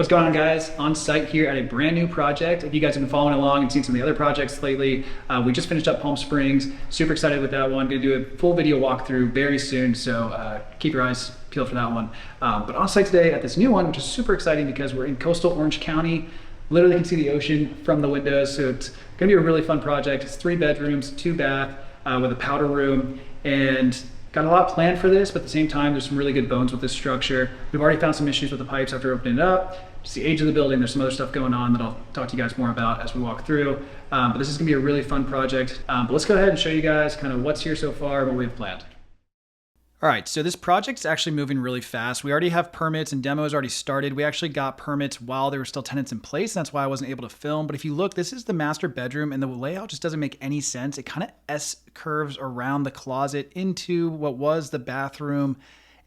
What's going on, guys? On site here at a brand new project. If you guys have been following along and seen some of the other projects lately, we just finished up Palm Springs. Super excited with that one. Going to do a full video walkthrough very soon, so keep your eyes peeled for that one. But on site today at this new one, which is super exciting because we're in coastal Orange County. Literally can see the ocean from the windows, so it's going to be a really fun project. It's 3 bedrooms, 2 bath, with a powder room, and got a lot planned for this, but at the same time, there's some really good bones with this structure. We've already found some issues with the pipes after opening it up. Just the age of the building, there's some other stuff going on that I'll talk to you guys more about as we walk through. But this is gonna be a really fun project. But let's go ahead and show you guys kind of what's here so far and what we've planned. All right, so this project's actually moving really fast. We already have permits and demos already started. We actually got permits while there were still tenants in place. And that's why I wasn't able to film. But if you look, this is the master bedroom and the layout just doesn't make any sense. It kind of S-curves around the closet into what was the bathroom.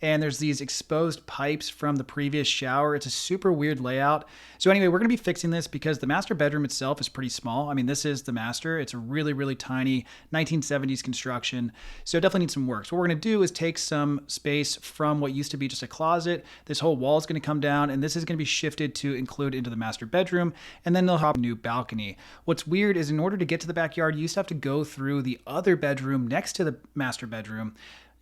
And there's these exposed pipes from the previous shower. It's a super weird layout. So anyway, we're gonna be fixing this because the master bedroom itself is pretty small. I mean, this is the master. It's a really, really tiny 1970s construction. So it definitely needs some work. So what we're gonna do is take some space from what used to be just a closet. This whole wall is gonna come down and this is gonna be shifted to include into the master bedroom. And then they'll have a new balcony. What's weird is in order to get to the backyard, you used to have to go through the other bedroom next to the master bedroom.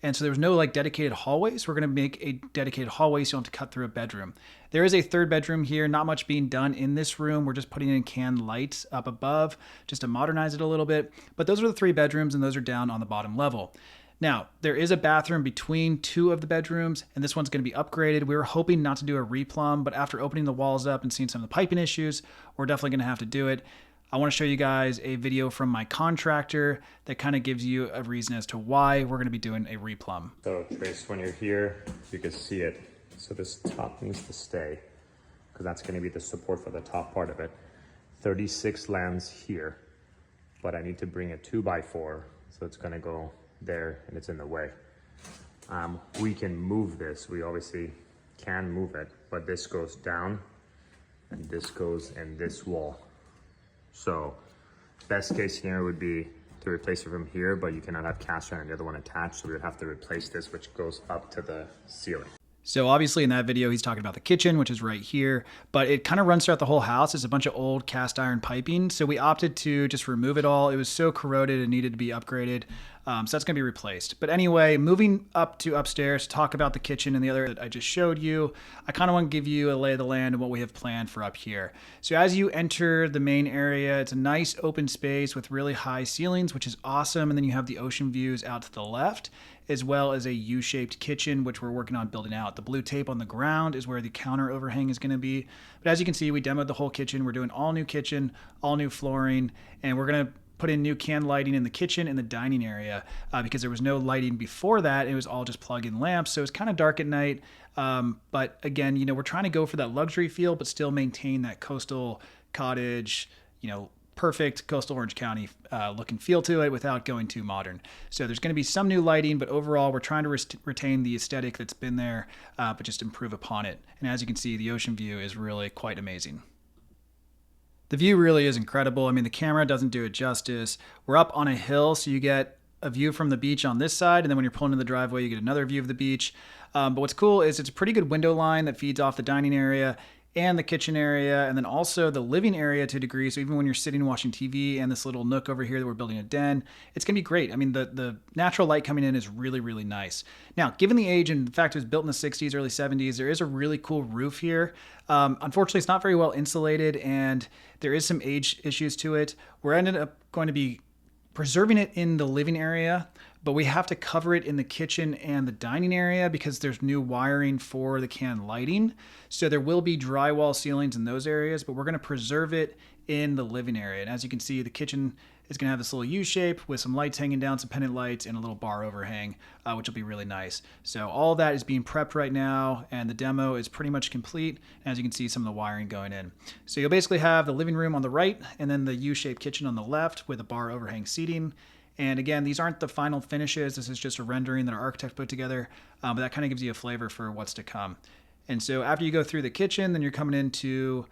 And so there was no like dedicated hallway. So we're going to make a dedicated hallway so you don't have to cut through a bedroom. There is a 3rd bedroom here, not much being done in this room. We're just putting in can lights up above just to modernize it a little bit. But those are the 3 bedrooms and those are down on the bottom level. Now, there is a bathroom between 2 of the bedrooms, and this one's going to be upgraded. We were hoping not to do a replumb, but after opening the walls up and seeing some of the piping issues, we're definitely going to have to do it. I want to show you guys a video from my contractor that kind of gives you a reason as to why we're going to be doing a replumb. So Trace, when you're here, you can see it. So this top needs to stay because that's going to be the support for the top part of it. 36 lands here, but I need to bring a 2x4. So it's going to go there and it's in the way. We can move this. We obviously can move it, but this goes down and this goes in this wall. So best case scenario would be to replace it from here, but you cannot have cast iron and the other one attached. So we would have to replace this, which goes up to the ceiling. So obviously in that video, he's talking about the kitchen, which is right here, but it kind of runs throughout the whole house. It's a bunch of old cast iron piping. So we opted to just remove it all. It was so corroded and needed to be upgraded. So that's going to be replaced. But anyway, moving up to upstairs to talk about the kitchen and the other that I just showed you, I kind of want to give you a lay of the land and what we have planned for up here. So as you enter the main area, it's a nice open space with really high ceilings, which is awesome. And then you have the ocean views out to the left, as well as a U-shaped kitchen, which we're working on building out. The blue tape on the ground is where the counter overhang is going to be. But as you can see, we demoed the whole kitchen. We're doing all new kitchen, all new flooring, and we're going to put in new can lighting in the kitchen and the dining area because there was no lighting before that. It was all just plug-in lamps, so it's kind of dark at night. But again, you know, we're trying to go for that luxury feel, but still maintain that coastal cottage, you know, perfect coastal Orange County look and feel to it without going too modern. So there's going to be some new lighting, but overall we're trying to retain the aesthetic that's been there, but just improve upon it. And as you can see, the ocean view is really quite amazing. The view really is incredible. I mean, the camera doesn't do it justice. We're up on a hill, so you get a view from the beach on this side, and then when you're pulling in the driveway, you get another view of the beach. But what's cool is it's a pretty good window line that feeds off the dining area and the kitchen area, and then also the living area to a degree. So even when you're sitting watching TV and this little nook over here that we're building a den, it's gonna be great. I mean, the natural light coming in is really, really nice. Now, given the age and the fact it was built in the 60s, early 70s, there is a really cool roof here. Unfortunately, it's not very well insulated and there is some age issues to it. We're ended up going to be preserving it in the living area, but we have to cover it in the kitchen and the dining area because there's new wiring for the can lighting. So there will be drywall ceilings in those areas, but we're going to preserve it in the living area. And as you can see, the kitchen is going to have this little U shape with some lights hanging down, some pendant lights, and a little bar overhang, which will be really nice. So all that is being prepped right now, and the demo is pretty much complete. As you can see, some of the wiring going in. So you'll basically have the living room on the right, and then the U-shaped kitchen on the left with a bar overhang seating. And again, these aren't the final finishes. This is just a rendering that our architect put together, but that kind of gives you a flavor for what's to come. And so after you go through the kitchen, then you're coming into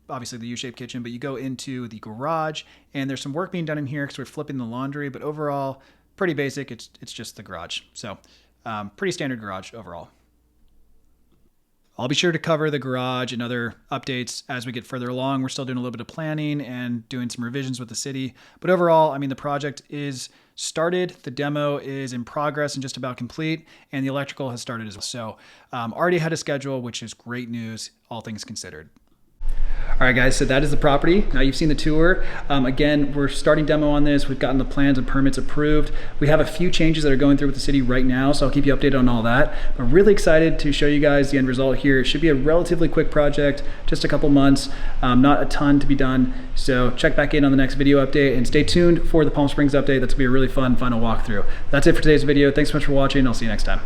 obviously the U-shaped kitchen, but you go into the garage and there's some work being done in here because we're flipping the laundry, but overall pretty basic. It's just the garage. So pretty standard garage overall. I'll be sure to cover the garage and other updates as we get further along. We're still doing a little bit of planning and doing some revisions with the city. But overall, I mean, the project is started. The demo is in progress and just about complete. And the electrical has started as well. So already ahead of schedule, which is great news, all things considered. All right, guys, so that is the property. Now you've seen the tour. Again, we're starting demo on this. We've gotten the plans and permits approved. We have a few changes that are going through with the city right now, so I'll keep you updated on all that. I'm really excited to show you guys the end result here. It should be a relatively quick project, just a couple months, not a ton to be done. So check back in on the next video update and stay tuned for the Palm Springs update. That's gonna be a really fun final walkthrough. That's it for today's video. Thanks so much for watching. I'll see you next time.